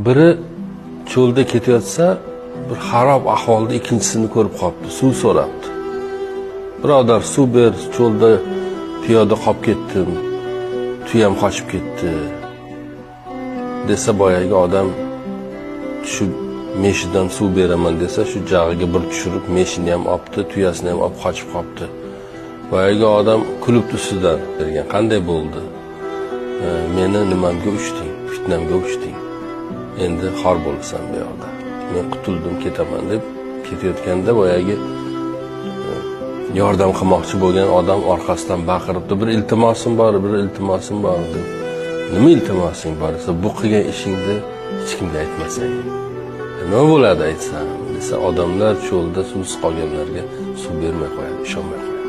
Biri cho'lda ketayotsa, bir xarob ahvolda ikkinchisini ko'rib qolibdi, suv so'rabdi. Birodar, suv ber, cho'lda piyoda qolib ketdim, tuyam qochib ketdi desa, boyagi odam tushib meshidan suv beraman desa, shu jag'iga bir tushirib, meshini ham olibdi, tuyasini ham olib qochib qolibdi. Boyagi odam kulib ustidan bergan. Qanday bo'ldi? Meni nimamga uchding, fitnamga uchding. Endi xor bo'lasan bu yoqda. Men qutuldim, ketaman deb ketayotganda boyagi yordam qilmoqchi bo'lgan odam orqasidan baqiribdi, bir iltimosim bor, bir iltimosim bor deb. Nima iltimosing bor desa, bu qilgan ishingni hech kimga aytmasang. Nima bo'ladi aytsam? Desa, odamlar cho'lda suvsiz qolganlarga suv bermay qo'yadi, ishonmay qo'yadi.